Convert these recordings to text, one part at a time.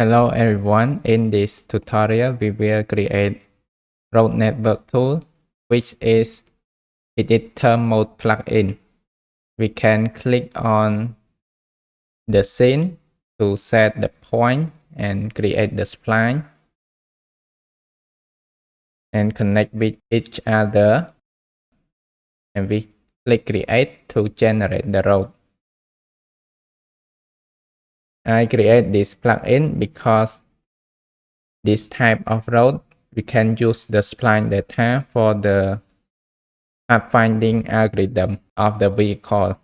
Hello everyone, in this tutorial we will create road network tool, which is editor mode plugin. We can click on the scene to set the point and create the spline and connect with each other, and we click create to generate the road. I create this plugin because this type of road we can use the spline data for the pathfinding algorithm of the vehicle.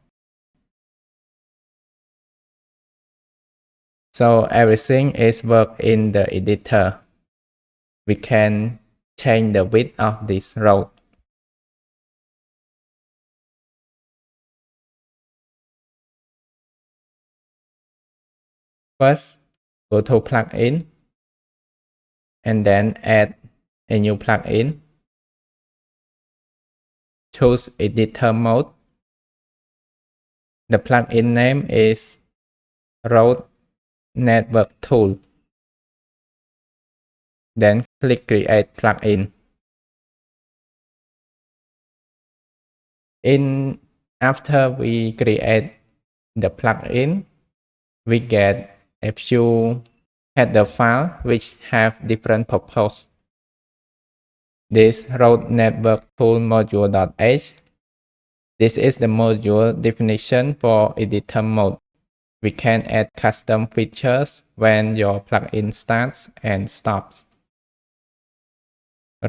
So everything is work in the editor. We can change the width of this road. First, go to plugin and then add a new plugin. Choose editor mode. The plugin name is Road Network Tool. Then click create plugin. After we create the plugin, we get a few header files which have different purpose. This road network tool module.h. This is the module definition for editor mode. We can add custom features when your plugin starts and stops.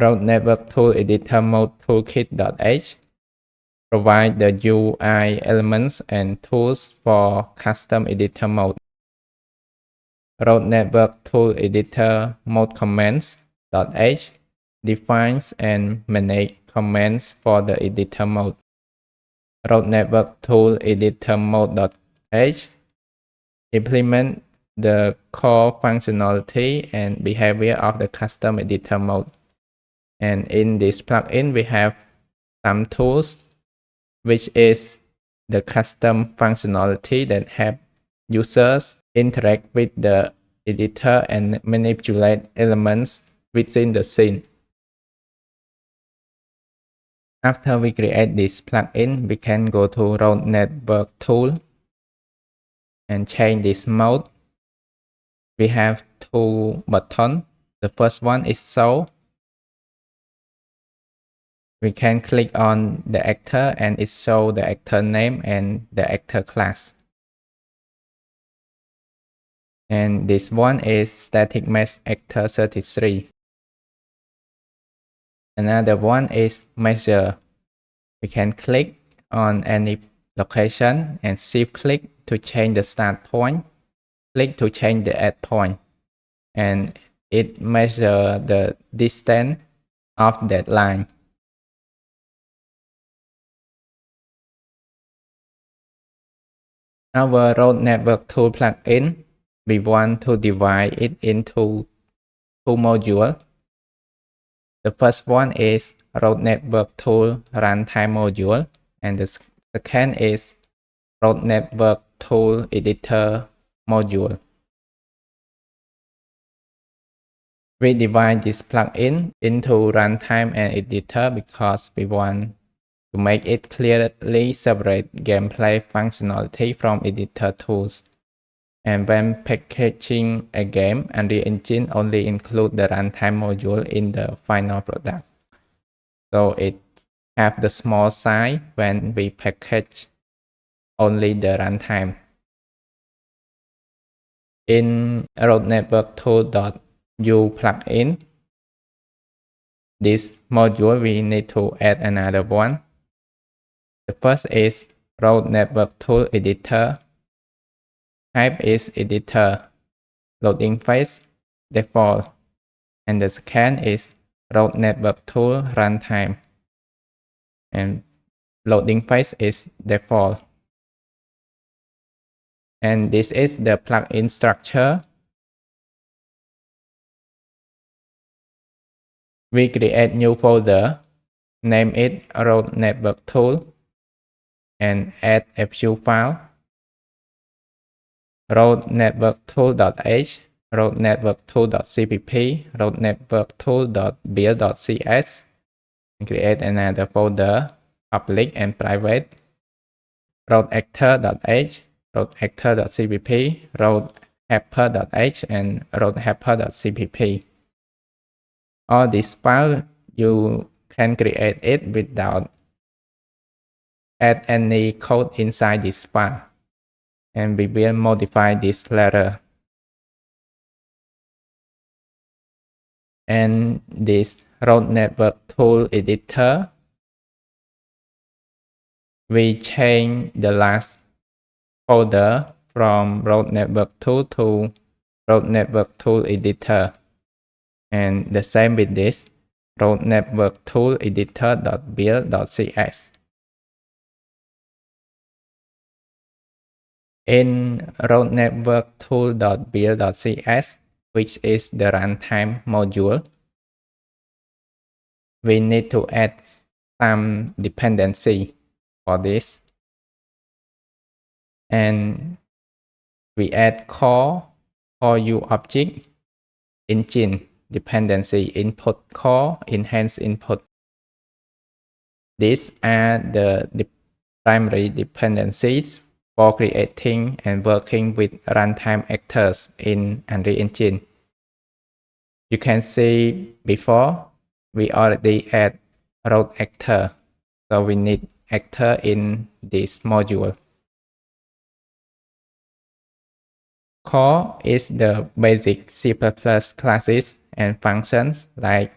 Road network tool editor mode toolkit.h provide the UI elements and tools for custom editor mode. Road network tool editor mode commands.h defines and manage commands for the editor mode. Road network tool editor mode.h implement the core functionality and behavior of the custom editor mode. And in this plugin, we have some tools, which is the custom functionality that help users interact with the editor and manipulate elements within the scene. After we create this plugin, we can go to Road Network Tool and change this mode. We have two buttons. The first one is Show. We can click on the actor and it shows the actor name and the actor class. And this one is Static Mesh Actor 33. Another one is Measure. We can click on any location and shift click to change the start point. Click to change the end point. And it measures the distance of that line. Our road network tool plugin, we want to divide it into two modules. The first one is road network tool runtime module, and the second is road network tool editor module. We divide this plugin into runtime and editor because we want to make it clearly separate gameplay functionality from editor tools. And when packaging a game, Unreal Engine only includes the runtime module in the final product. So it has the small size when we package only the runtime. In road network tool.u plugin, this module we need to add another one. The first is road network tool editor. Type is editor. Loading phase default. And the second is road network tool runtime. And loading phase is default. And this is the plugin structure. We create new folder, name it road network tool, and add a few files. Road network tool.h road network tool.cpp, road network tool.build.cs, and create another folder, public and private, road actor.h, road actor.cpp, road helper.h, and road helper.cpp. All these files, you can create it without add any code inside this file, and we will modify this later. And this road network tool editor, we change the last folder from road network tool to road network tool editor, and the same with this road network tool editor.build.cs. In road network tool.build.cs, which is the runtime module, we need to add some dependency for this, and we add core object, engine dependency, input core, enhance input. These are the primary dependencies for creating and working with runtime actors in Unreal Engine. You can see before we already add road actor, so we need actor in this module. Core is the basic C++ classes and functions like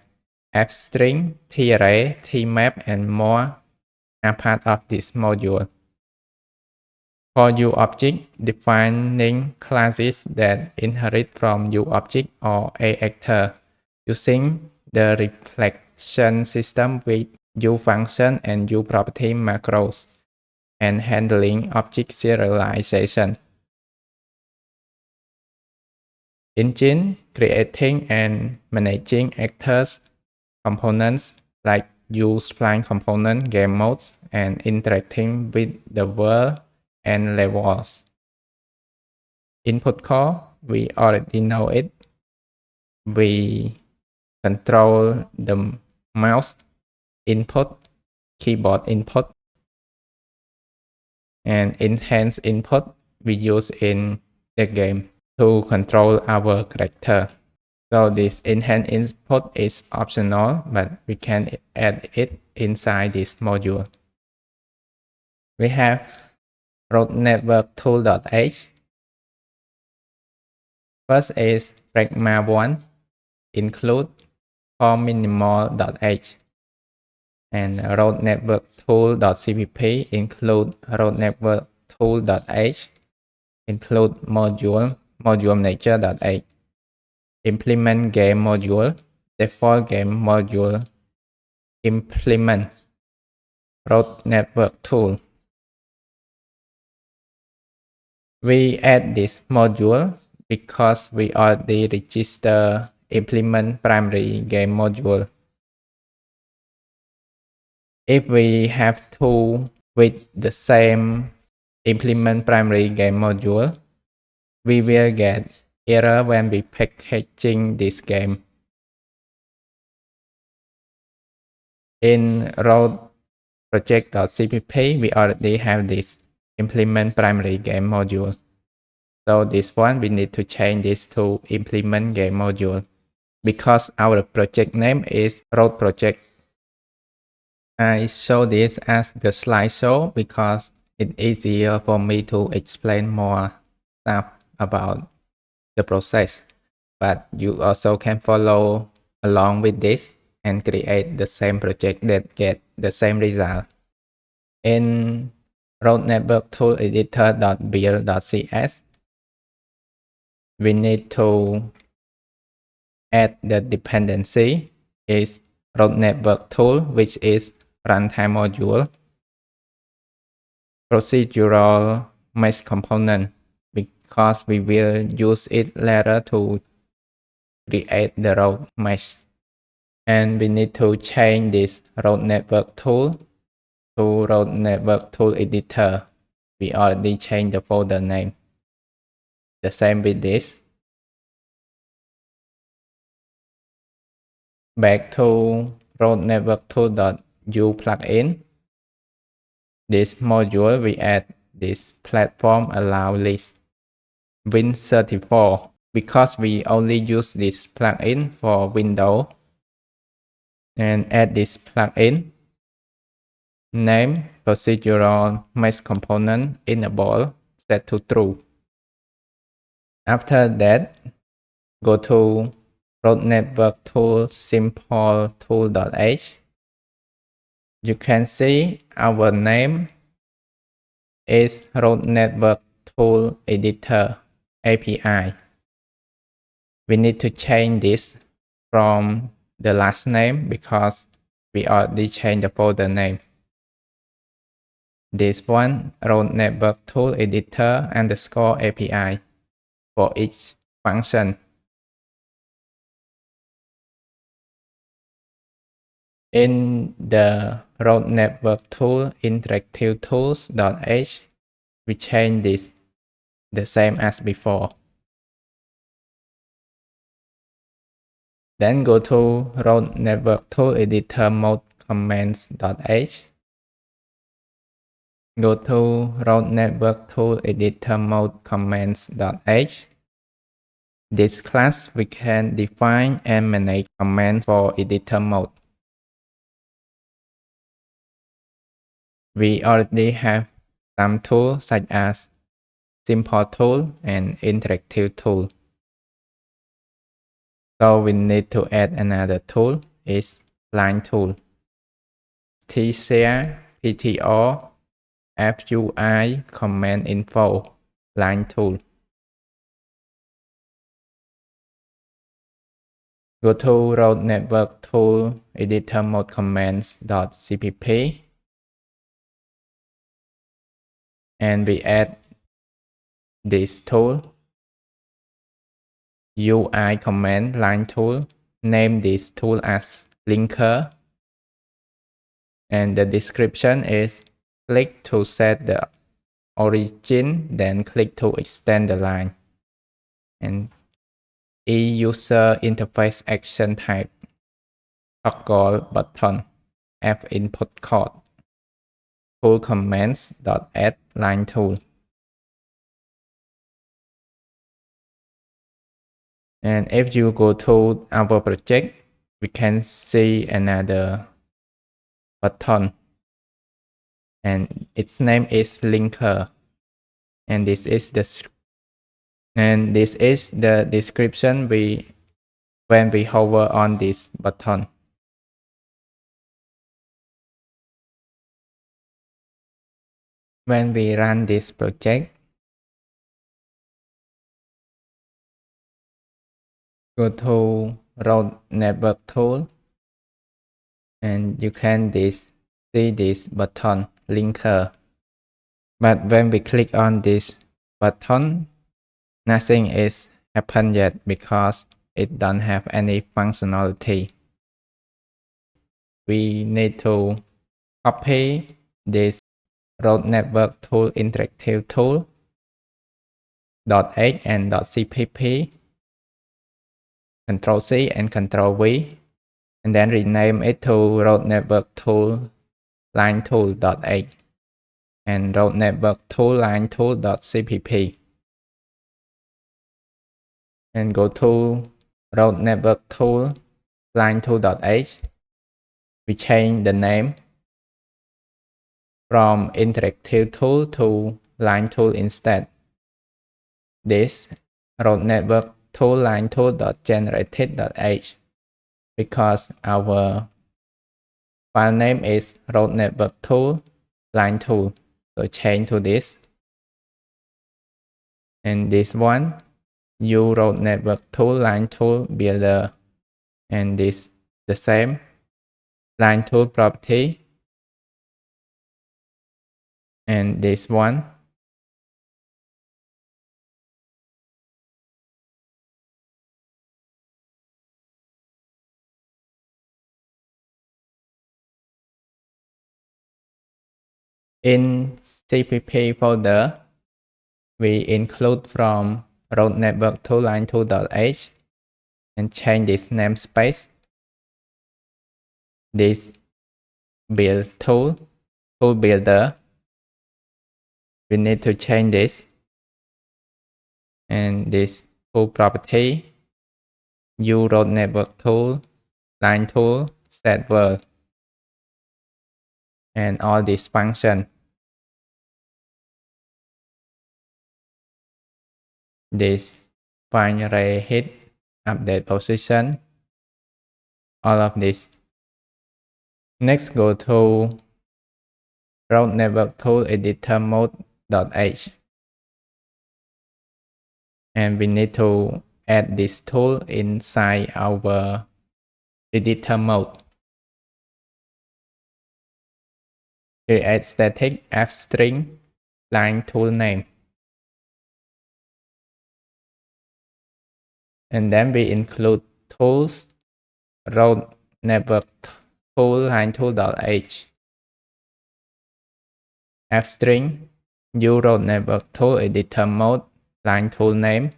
appstring, tarray, tmap, and more are part of this module. For UObject, defining classes that inherit from UObject or a actor using the reflection system with UFunction and UProperty macros, and handling object serialization. Engine, creating and managing actors, components like spline component, game modes, and interacting with the world and levels. Input core, we already know it. We control the mouse input, keyboard input, and enhance input we use in the game to control our character. So this enhance input is optional, but we can add it inside this module. We have road network tool.h. First is pragma 1, include for minimal.h, and road network tool.cpp include road network tool.h, include module nature.h, implement game module, default game module, implement road network tool. We add this module because we already register implement primary game module. If we have two with the same implement primary game module, we will get error when we packaging this game. In road project.cpp, we already have this implement primary game module. So this one, we need to change this to implement game module because our project name is road project. I show this as the slideshow because it's easier for me to explain more stuff about the process, but you also can follow along with this and create the same project that get the same result. In road network tool editor.build.cs, we need to add the dependency is road network tool, which is runtime module, procedural mesh component, because we will use it later to create the road mesh. And we need to change this road network tool to road network tool editor. We already changed the folder name. The same with this. Back to road network tool.u plugin. This module we add this platform allow list Win34 because we only use this plugin for Windows, and add this plugin name procedural mesh component enable set to true. After that, go to road network tool simple tool.h. You can see our name is road network tool editor API. We need to change this from the last name because we already changed the folder name. This one, road network tool editor underscore API for each function. In the road network tool interactive tools.h, we change this the same as before. Then go to road network tool editor mode commands.h. Go to road network tool editor mode commands.h. This class we can define and manage commands for editor mode. We already have some tools such as simple tool and interactive tool. So we need to add another tool is line tool. TCR, PTO, FUI, command info, line tool. Go to road network tool editor mode commands.cpp and we add this tool UI command line tool. Name this tool as linker, and the description is click to set the origin, then click to extend the line, and user interface action type toggle button F input code tool commands.add line tool. And if you go to our project, we can see another button and its name is linker, and this is the description when we hover on this button. When we run this project, go to road network tool and you can see this button linker. But when we click on this button, nothing is happened yet because it don't have any functionality. We need to copy this road network tool interactive tool .h and .cpp, Control C and Control V, and then rename it to road network tool line tool.h and road network tool line tool.cpp, and go to road network tool line tool.h. We change the name from interactive tool to line tool instead. This road network tool line tool.generated.h because our file name is road network tool line tool. So change to this. And this one, U road network tool line tool builder, and this the same line tool property, and this one. In CPP folder, we include from road network tool line tool.h and change this namespace this build tool builder. We need to change this, and this tool property, U road network tool, line tool, set word, and all these function. This find array hit, update position, all of this. Next, go to road network tool editor mode.h, and we need to add this tool inside our editor mode. Create static f string line tool name, and then we include tools road network tool line tool.h, f string u road network tool editor mode line tool name,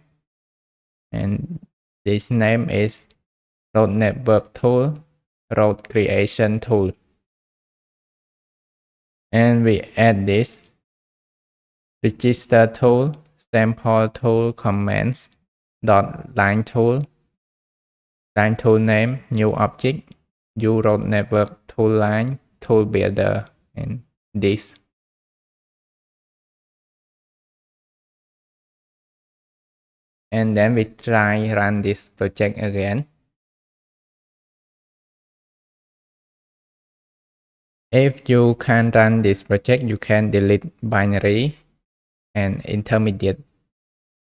and this name is road network tool road creation tool, and we add this register tool sample tool commands dot line tool name new object u road network tool line tool builder, and this. And then we try run this project again. If you can run this project, you can delete binary and intermediate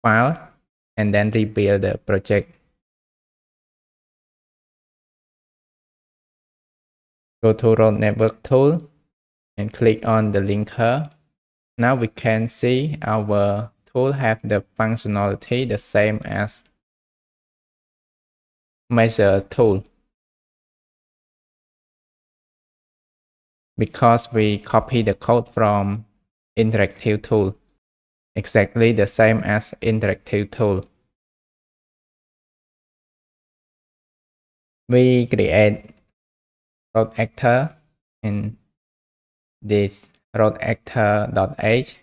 file and then rebuild the project. Go to road network tool and click on the linker. Now we can see our tool have the functionality the same as measure tool, because we copy the code from interactive tool, exactly the same as interactive tool. We create road actor in this road actor.h.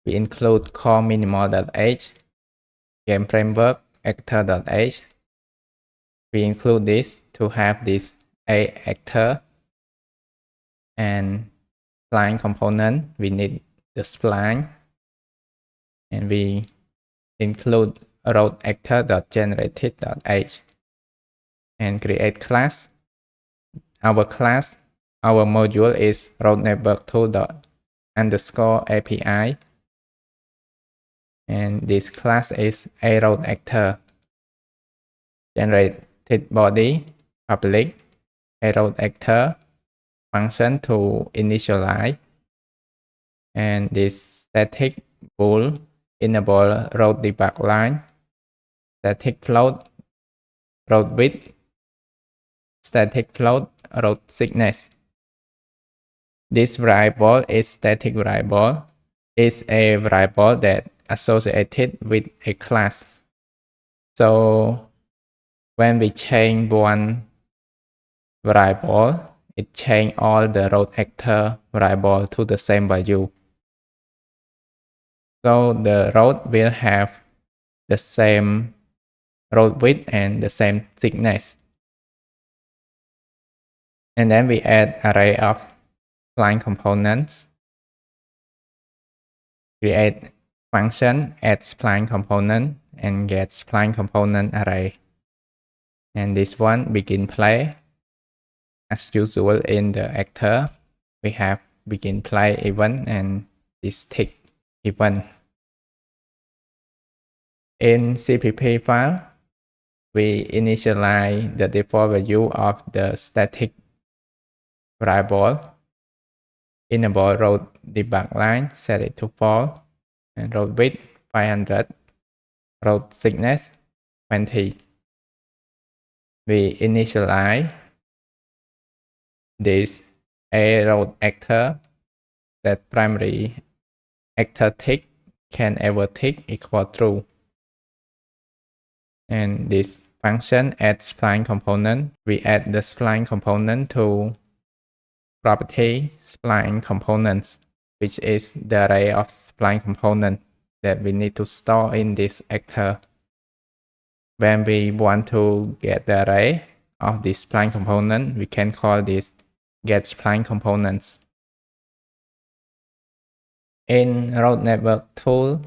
We include core minimal.h, game framework actor.h. We include this to have this a actor, and spline component, we need the spline, and we include road actor.generated.h and create class. Our module is road network tool_API, and this class is a road actor. Generated body public a road actor function to initialize, and this static bool enable road debug line, static float road width, static float road thickness. This variable is static variable, is a variable that associated with a class. So when we change one variable, it change all the road actor variable to the same value. So the road will have the same road width and the same thickness. And then we add array of spline components. Create function add spline component and get spline component array. And this one begin play. As usual in the actor, we have begin play event and this tick event. In CPP file, we initialize the default value of the static variable, enable road debug line, set it to false, and road width 500, road thickness 20. We initialize this a road actor that primary actor tick can ever tick equal true, and this function add spline component. We add the spline component to property spline components, which is the array of spline component that we need to store in this actor. When we want to get the array of this spline component, we can call this get spline components. In road network tool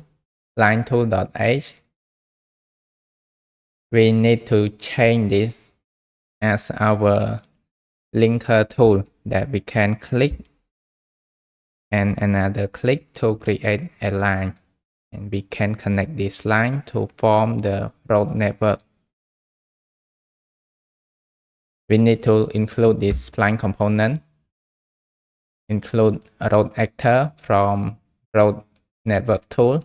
line tool.h, we need to change this as our linker tool that we can click and another click to create a line, and we can connect this line to form the road network. We need to include this spline component, include a road actor from road network tool,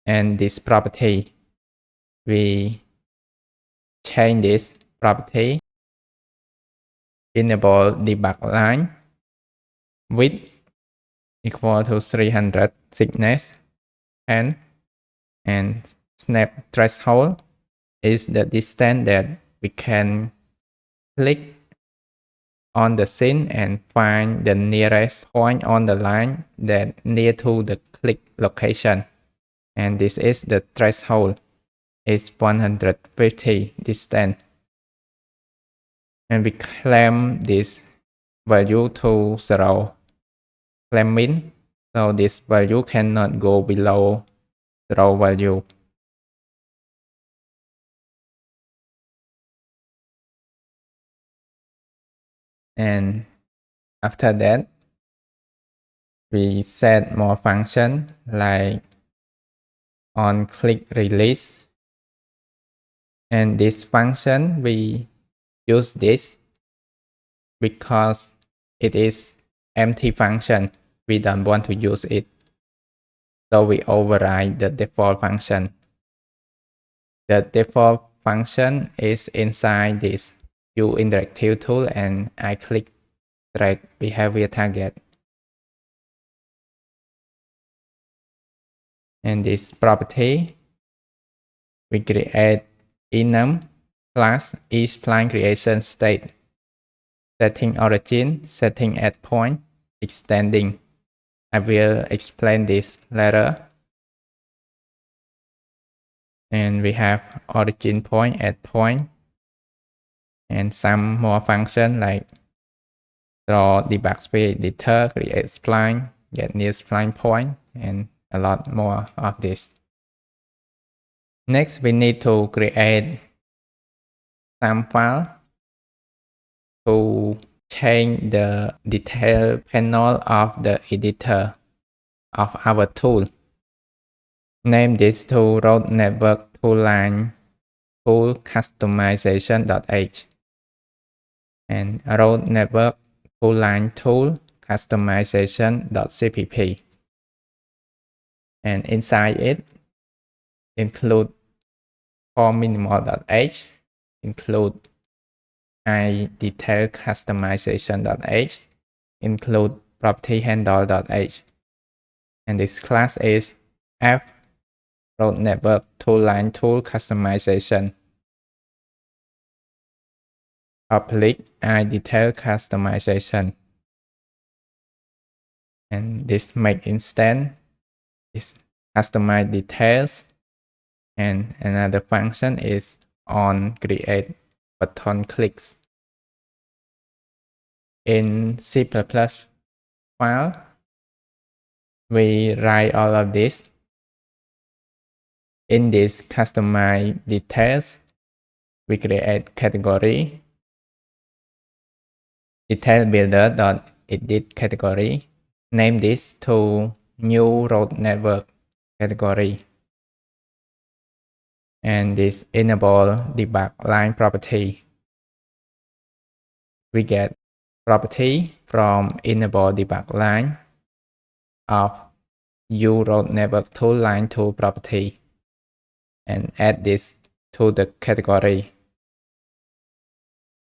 and this property, we change this property, enable debug line width equal to 300 thickness and snap threshold is the distance that we can click on the scene and find the nearest point on the line that near to the click location, and this is the threshold is 150 distance, and we clamp this value to 0, clamp min, so this value cannot go below 0 value. And after that, we set more function like on click release, and this function we use this because it is empty function. We don't want to use it, so we override the default function. The default function is inside this view interactive tool, and I click drag behavior target. And this property, we create enum class eSpline creation state, setting origin, setting at point, extending. I will explain this later. And we have origin point, at point, and some more function like draw, debug speed, deter, create spline, get near spline point, and a lot more of this. Next, we need to create some file to change the detail panel of the editor of our tool. Name this tool road network toolline tool customization.h and road network toolline tool customization.cpp, and inside it include form minimal.h, include detail customization.h, include property handle.h, and this class is f road network toolline tool customization public detail customization, and this make instance is customize details, and another function is on create button clicks. In C++ file, we write all of this. In this customize details, we create category detail builder.edit category, name this to new road network category, and this enable debug line property. We get property from enable debug line of road network tool line tool property, and add this to the category.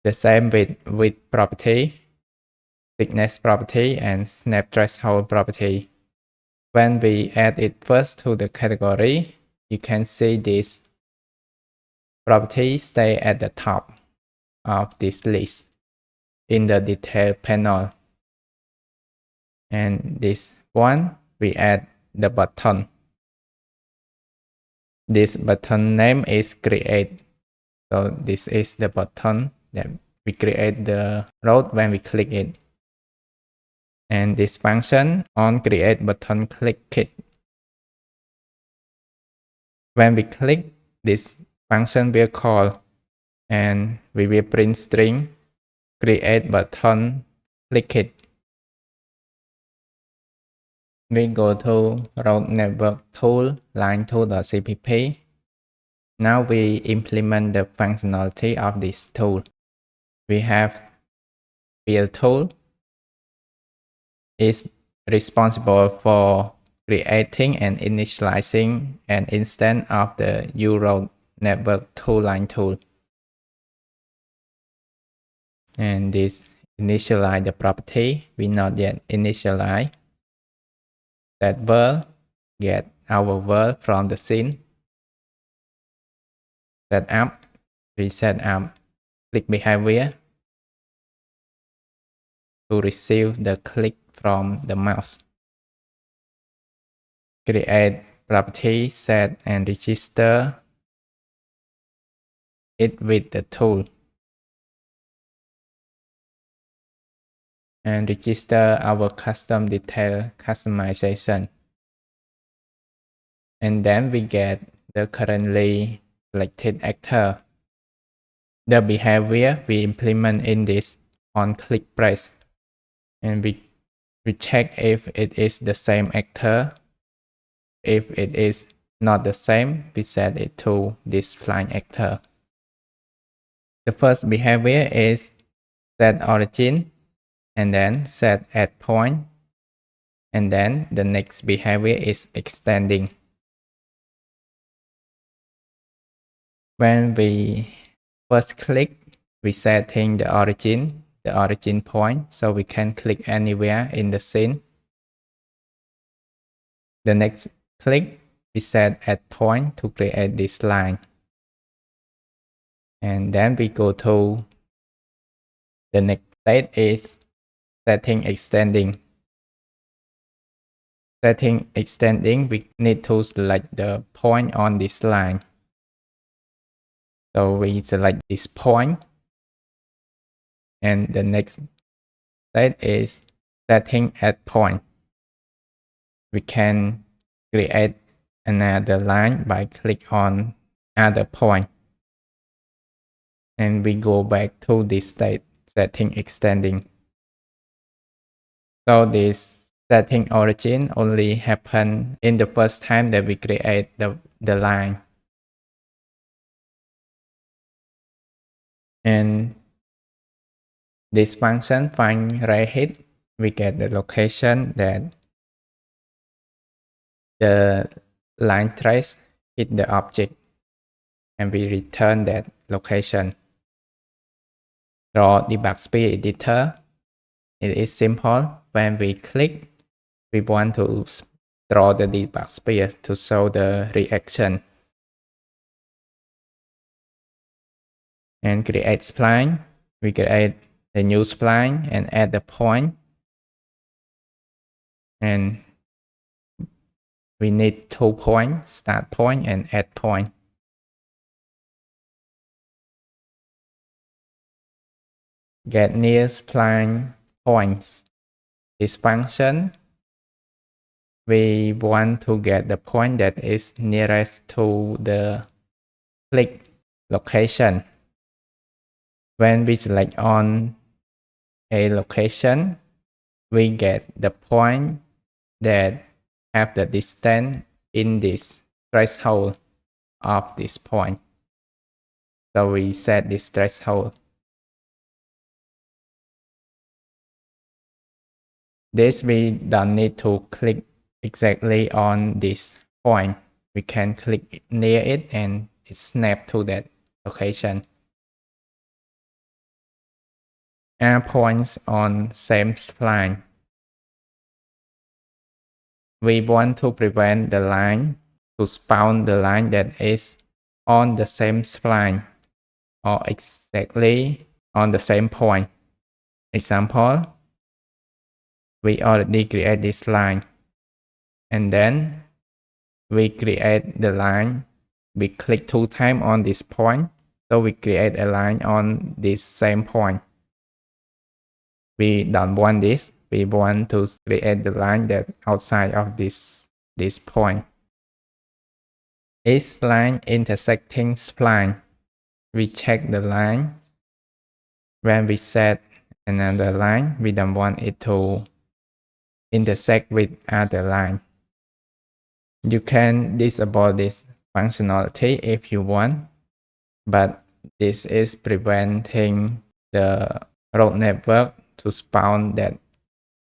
The same with property, thickness property, and snap threshold property. When we add it first to the category, you can see this property stay at the top of this list in the detail panel. And this one, we add the button. This button name is create. So this is the button that we create the road when we click it. And this function on create button click it. When we click, this function will call and we will print string create button click it. We go to road network tool line tool.cpp. Now we implement the functionality of this tool. We have build tool is responsible for creating and initializing an instance of the URoad network tool line tool. And this initialize the property we not yet initialize. Set world, get our world from the scene. Set up, we set up click behavior to receive the click from the mouse. Create property, set and register it with the tool. And register our custom detail customization. And then we get the currently selected actor. The behavior we implement in this on click press. And we check if it is the same actor. If it is not the same, we set it to display actor. The first behavior is set origin and then set add point. And then the next behavior is extending. When we first click, we setting the origin point, so we can click anywhere in the scene. The next click, we set add point to create this line. And then we go to the next state is setting extending. Setting extending, we need to select the point on this line. So we select this point. And the next state is setting add point. We can create another line by click on other point. And we go back to this state, setting extending. So this setting origin only happen in the first time that we create the line. And this function find right hit, we get the location that the line trace hit the object, and we return that location. Draw debug speed editor. It is simple. When we click, we want to draw the debug speed to show the reaction. And create spline. We create a new spline and add the point. And we need 2 points, start point and add point. Get near spline points. This function, we want to get the point that is nearest to the click location. When we select on a location, we get the point that have the distance in this threshold of this point. So we set this threshold. This we don't need to click exactly on this point. We can click near it and it snap to that location. Add points on same spline. We want to prevent the line to spawn the line that is on the same spline or exactly on the same point. Example, we already create this line, and then we create the line. We click 2 times on this point, so we create a line on this same point. We don't want this. We want to create the line that outside of this point. Is line intersecting spline? We check the line. When we set another line, we don't want it to intersect with other line. You can disable this functionality if you want, but this is preventing the road network to spawn that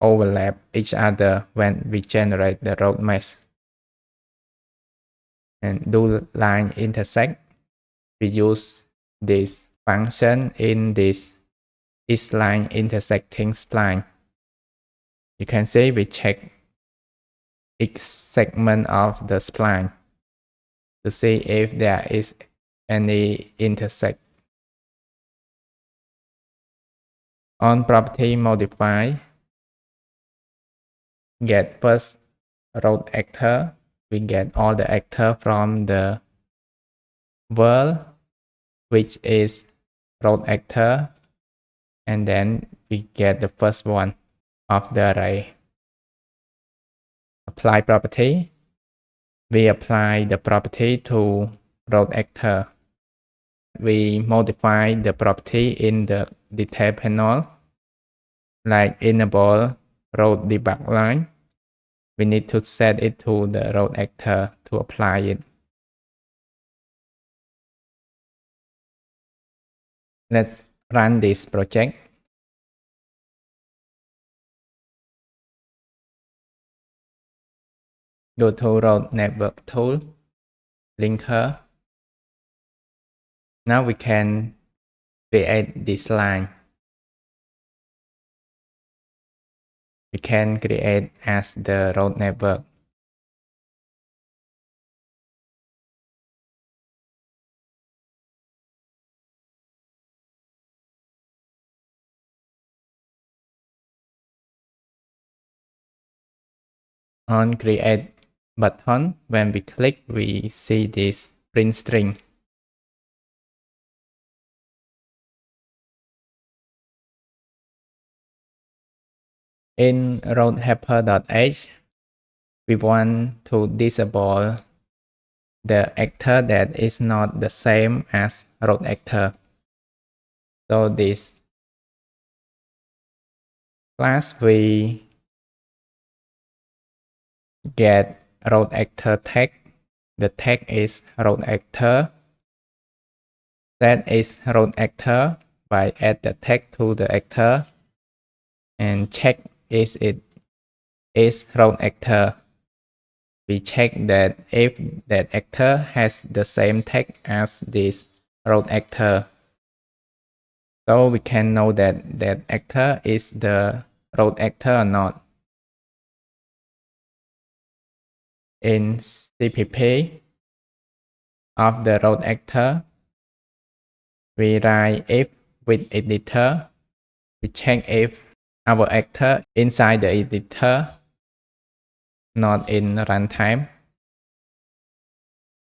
overlap each other when we generate the road mesh. And do line intersect, we use this function in this is line intersecting spline. You can see we check each segment of the spline to see if there is any intersect. On property modify, get first road actor, we get all the actor from the world, which is road actor, and then we get the first one of the array. Apply property, we apply the property to road actor. We modify the property in the detail panel, like enable road debug line. We need to set it to the road actor to apply it. Let's run this project. Go to road network tool, linker. Now we can create this line. We can create as the road network. On create button, when we click, we see this print string. In road helper.h, we want to disable the actor that is not the same as road actor. So this class we get road actor tag. The tag is road actor. That is road actor by add the tag to the actor and check is it is road actor. We check that if that actor has the same tag as this road actor. So we can know that that actor is the road actor or not. In CPP of the road actor, we write if with editor. We check if our actor inside the editor, not in runtime.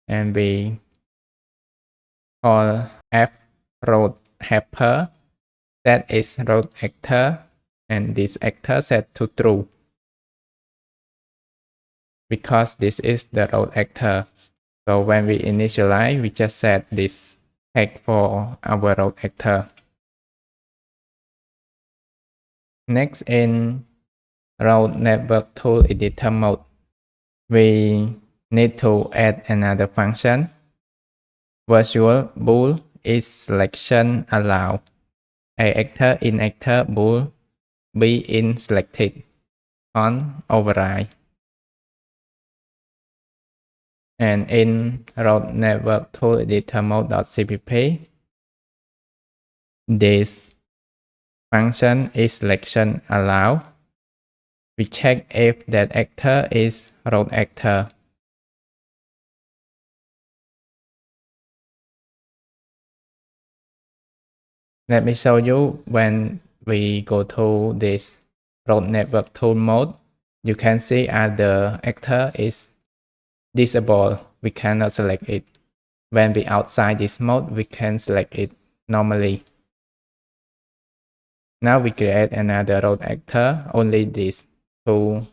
And we call app road helper. That is road actor, and this actor set to true, because this is the road actor. So when we initialize, we just set this tag for our road actor. Next, in road network tool editor mode, we need to add another function. Virtual bool is selection allow. A actor in actor bool be in selected on override. And in road network tool editor mode.cpp, this function is selection allow. We check if that actor is road actor. Let me show you when we go to this road network tool mode. You can see as the actor is disabled, we cannot select it. When we outside this mode, we can select it normally. Now we create another road actor, only this two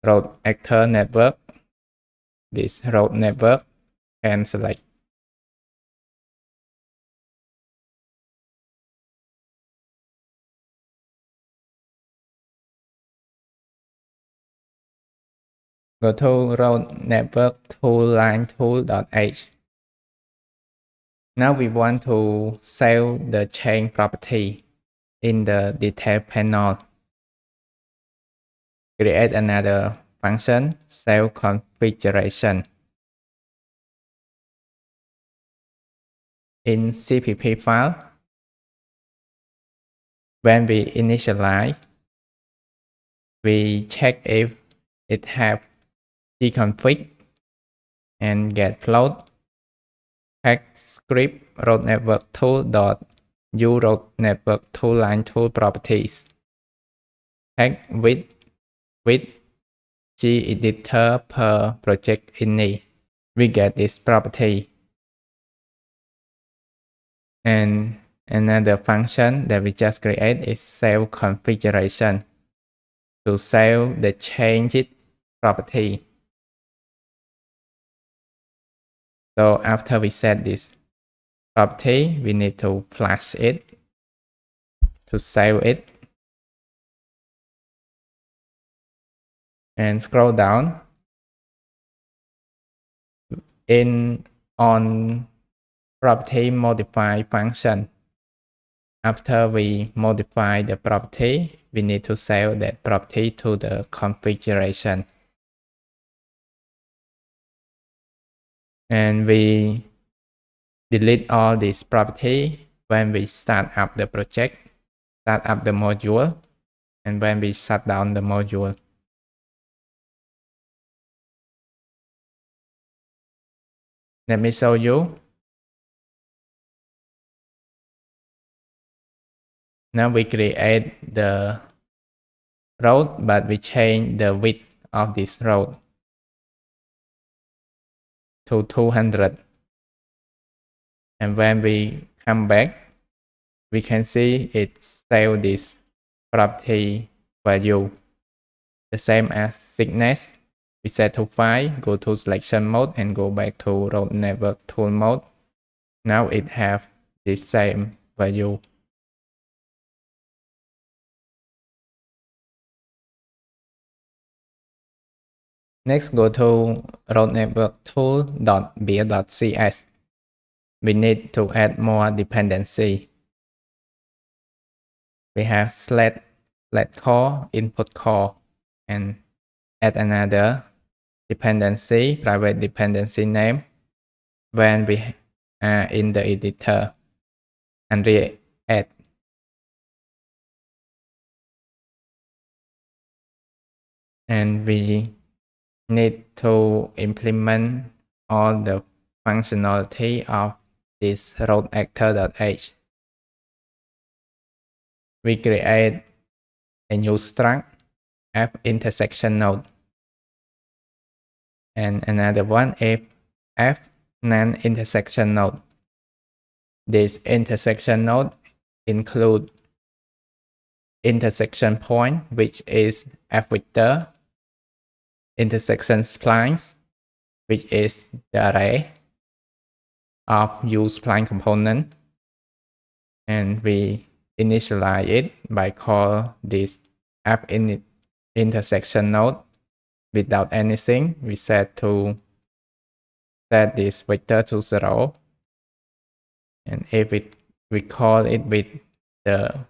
road actor network. This road network can select. Go to road network tool line tool.h. Now we want to save the chain property in the detail panel. Create another function, save configuration. In CPP file, when we initialize, we check if it have gconfig and get float hack script road network tool dot u road network tool line tool properties hack with g editor per project ini. We get this property. And another function that we just create is save configuration to save the changed property. So after we set this property, we need to flash it to save it. And scroll down. On property modify function. After we modify the property, we need to save that property to the configuration. And we delete all this property when we start up the project, start up the module, and when we shut down the module. Let me show you. Now we create the road, but we change the width of this road to 200. And when we come back, we can see it saved this property value, the same as thickness. We set to file, go to selection mode and go back to road network tool mode. Now it have the same value. Next, go to road network tool.beer.cs. We need to add more dependency. We have select core, input core, and add another dependency, private dependency name when we are in the editor and re-add. And we need to implement all the functionality of this road actor.h. We create a new struct f intersection node and another one if f non-intersection node. This intersection node include intersection point, which is f vector, intersection splines, which is the array of u spline component, and we initialize it by call this f intersection node without anything. We set this vector to 0, and if we call it with the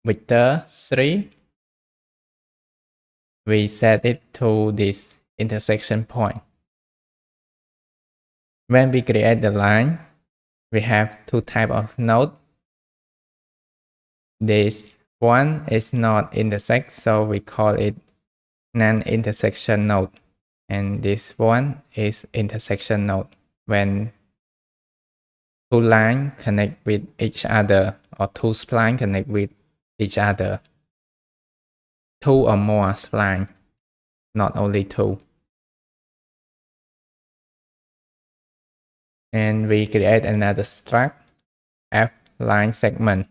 vector 3, we set it to this intersection point. When we create the line, we have two types of node. This one is not intersect, so we call it non-intersection node. And this one is intersection node. When two lines connect with each other or two splines connect with each other. Two or more splines, not only two. And we create another struct, F line segment.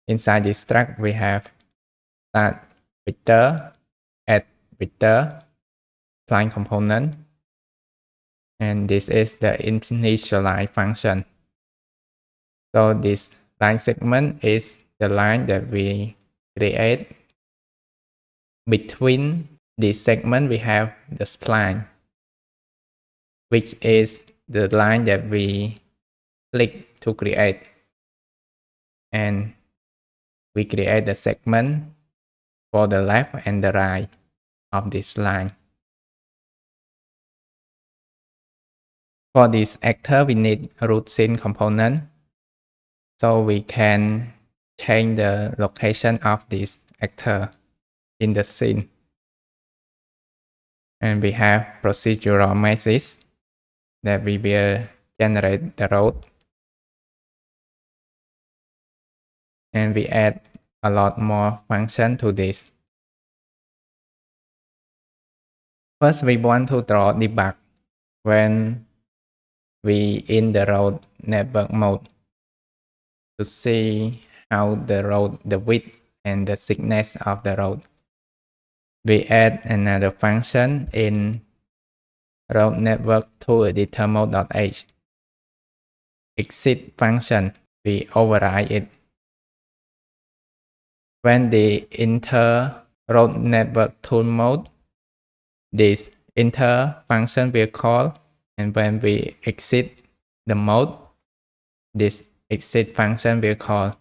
Inside this struct, we have start vector, add vector, spline component, and this is the initialize function. So this line segment is the line that we create. Between this segment, we have the spline, which is the line that we click to create. And we create the segment for the left and the right of this line. For this actor, we need a root scene component. So we can change the location of this actor in the scene. And we have procedural message that we will generate the route. And we add a lot more function to this. First, we want to draw debug when we in the road network mode to see how the road, the width and the thickness of the road. We add another function in road network to editor mode.h. Exit function, we override it. When they enter road network tool mode, this enter function will call, and when we exit the mode, this exit function will call.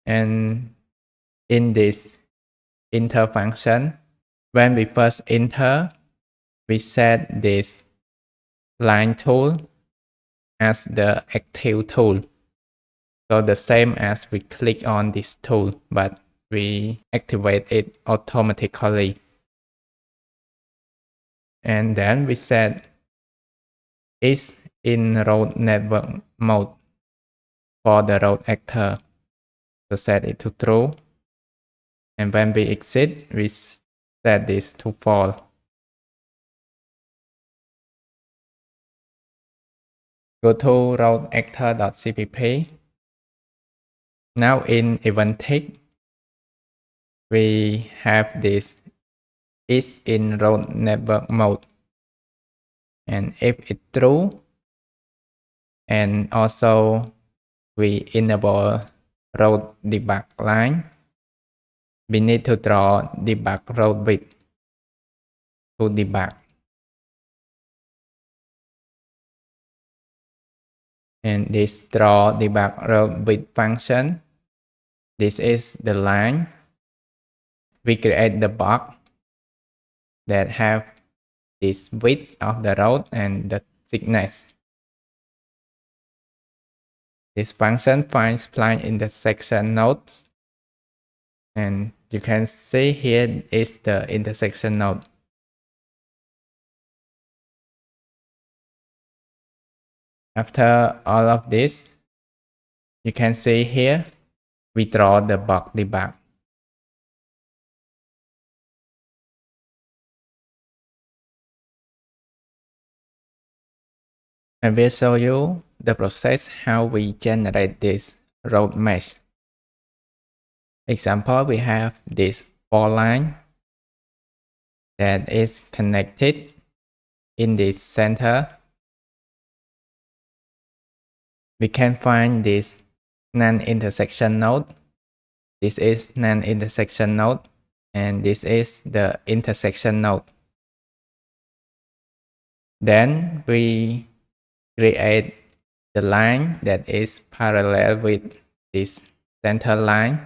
And in this enter function, when we first enter, we set this line tool as the active tool. So the same as we click on this tool, but we activate it automatically. And then we set is in road network mode for the road actor. So set it to true. And when we exit, we set this to false. Go to road actor.cpp. Now in event tick, we have this is in road network mode. And if it's true, and also we enable road debug line, we need to draw debug road width to debug. And this draw debug road width function, this is the line. We create the box that have this width of the road and the thickness. This function finds spline intersection nodes, and you can see here is the intersection node. After all of this, you can see here we draw the box debug. I will show you the process how we generate this road mesh. Example, we have this 4 line that is connected in this center. We can find this non-intersection node. This is non-intersection node, and this is the intersection node. Then we create the line that is parallel with this center line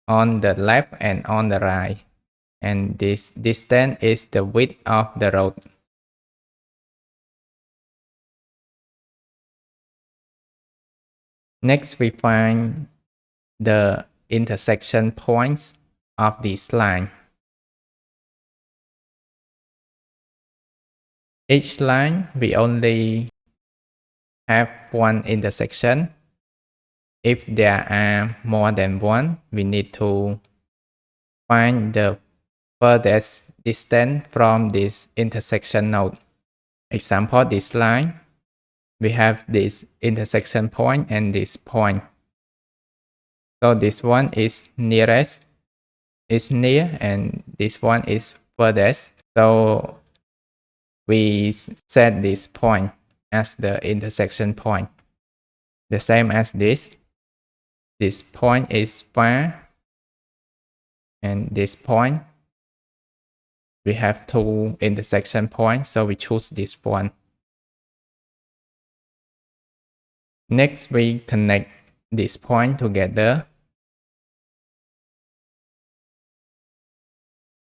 on the left and on the right. And this distance is the width of the road. Next, we find the intersection points of this line. Each line we only have one intersection. If there are more than one, we need to find the furthest distance from this intersection node. Example, this line, we have this intersection point and this point. So this one is nearest, is near, and this one is furthest. So we set this point as the intersection point. The same as this. This point is far, and this point, we have two intersection points, so we choose this one. Next, we connect this point together,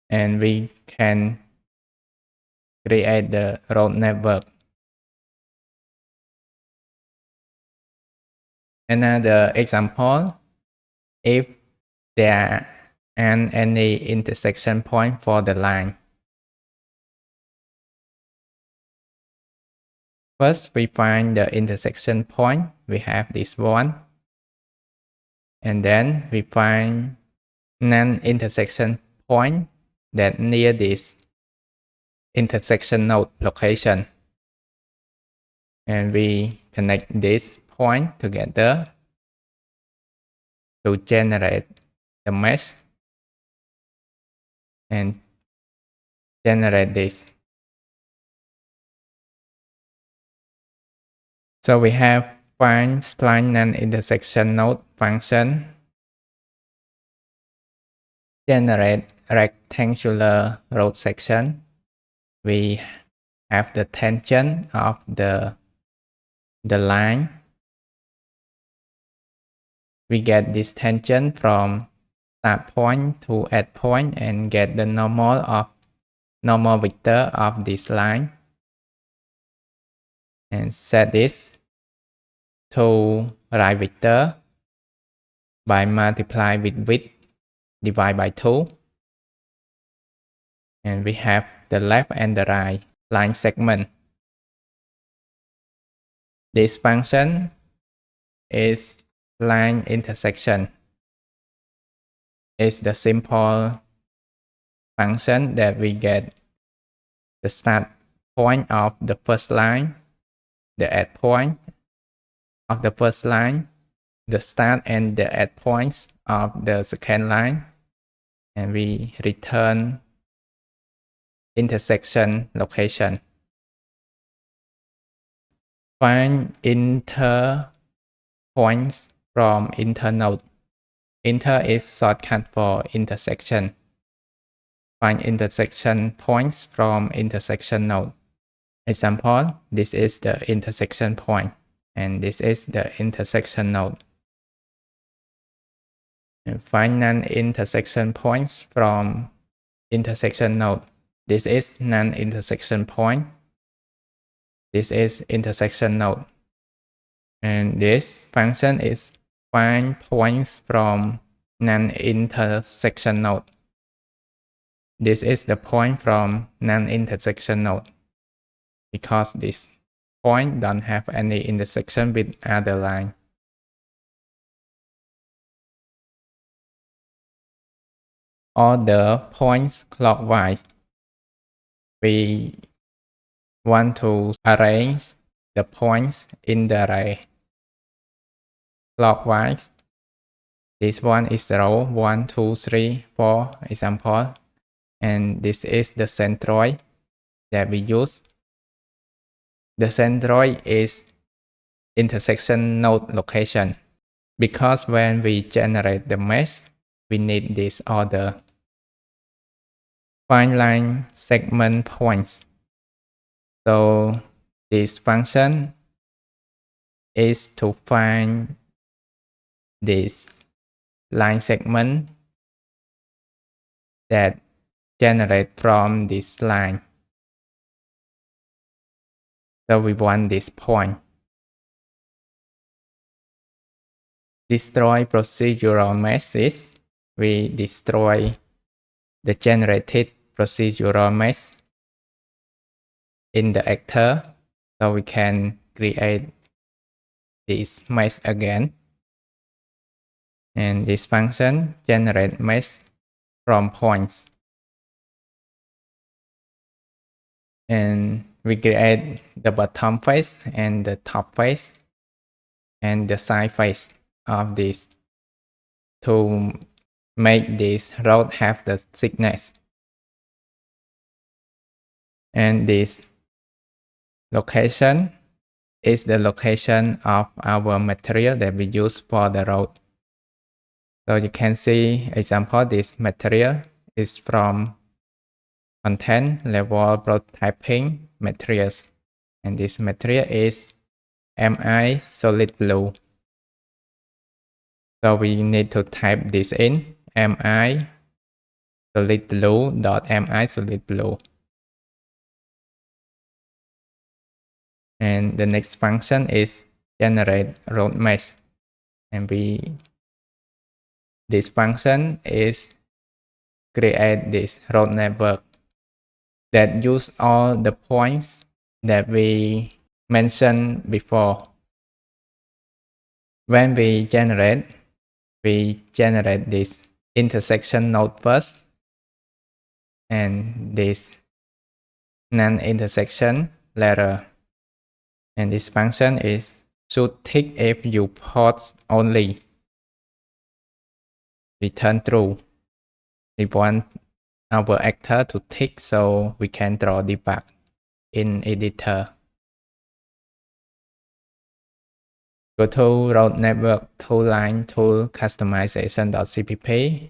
and we can create the road network. Another example, if there aren't any intersection point for the line. First, we find the intersection point. We have this one. And then we find non-intersection point that near this intersection node location. And we connect this point together to generate the mesh and generate this. So we have find spline non-intersection node function, generate rectangular road section. We have the tangent of the line. We get this tangent from start point to end point and get the normal vector of this line and set this to right vector by multiply with width divide by 2, and we have the left and the right line segment. This function is line intersection. It's the simple function that we get the start point of the first line, the end point of the first line, the start and the end points of the second line, and we return intersection location. Find inter points from internode. Inter is shortcut for intersection. Find intersection points from intersection node. Example, this is the intersection point, and this is the intersection node. And find non-intersection points from intersection node. This is non-intersection point. This is intersection node. And this function is find points from non-intersection node. This is the point from non-intersection node because this point don't have any intersection with other line. Order points clockwise. We want to arrange the points in the array clockwise. This one is row 1, 2, 3, 4 example, and this is the centroid that we use. The centroid is intersection node location because when we generate the mesh, we need this order. Find line segment points. So this function is to find this line segment that generate from this line. So we want this point. Destroy procedural meshes. We destroy the generated procedural mesh. in the actor, so we can create this mesh again. And this function generate mesh from points. And we create the bottom face and the top face and the side face of this to make this road have the thickness. And this location is the location of our material that we use for the road. So you can see example, this material is from content level prototyping materials, and this material is MI solid blue. So we need to type this in MI solid blue dot MI solid blue. And the next function is generate road mesh, and this function is create this road network that use all the points that we mentioned before. When we generate this intersection node first, and this non-intersection later. And this function is should tick if you pause only. Return true. We want our actor to tick so we can draw debug in editor. Go to road network toolline tool customization.cpp,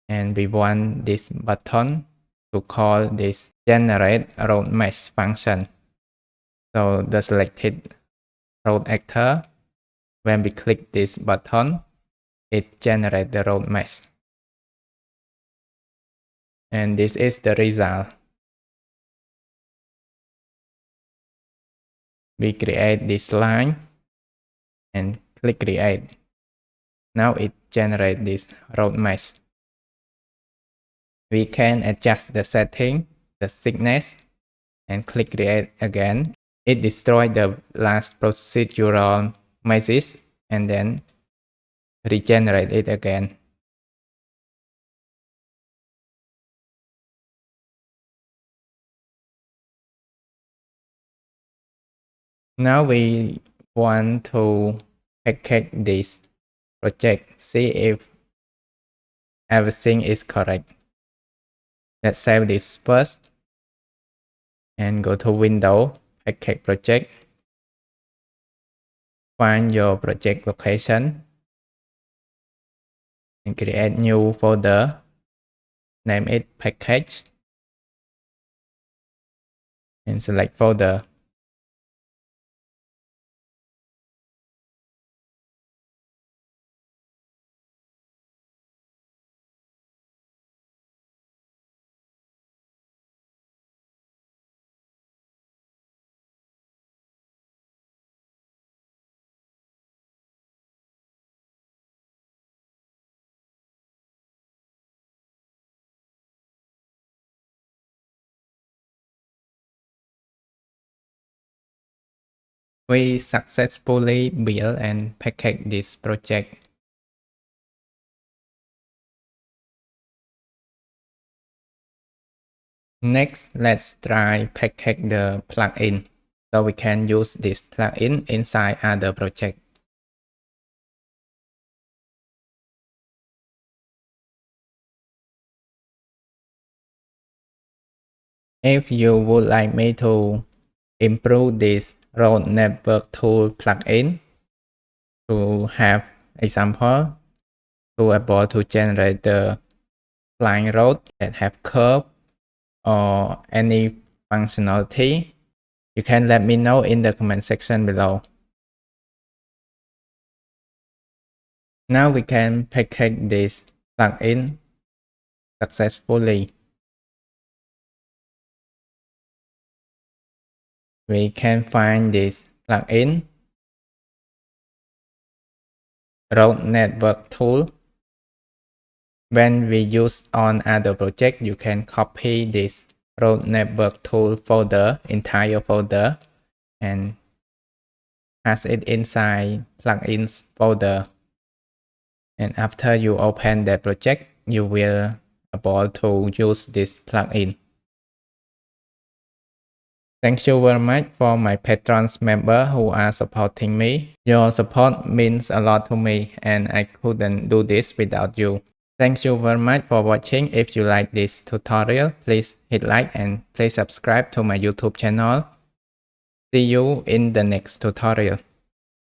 and we want this button to call this generate road mesh function. So the selected road actor, when we click this button, it generates the road mesh. And this is the result. We create this line and click create. Now it generates this road mesh. We can adjust the setting, the thickness, and click create again. It destroys the last procedural meshes and then regenerate it again. Now we want to package this project, see if everything is correct. Let's save this first and go to Window, Package Project. Find your project location and create new folder. Name it Package and select folder. We successfully built and packaged this project. Next, let's try package the plugin so we can use this plugin inside other project. If you would like me to improve this road network tool plugin to have example to able to generate the flying road that have curve or any functionality, you can let me know in the comment section below. Now we can package this plugin successfully. We can find this plugin, road network tool. When we use on other project, you can copy this road network tool folder, entire folder, and pass it inside plugins folder. And after you open the project, you will able to use this plugin. Thank you very much for my patrons member who are supporting me. Your support means a lot to me and I couldn't do this without you. Thank you very much for watching. If you like this tutorial, please hit like and please subscribe to my YouTube channel. See you in the next tutorial.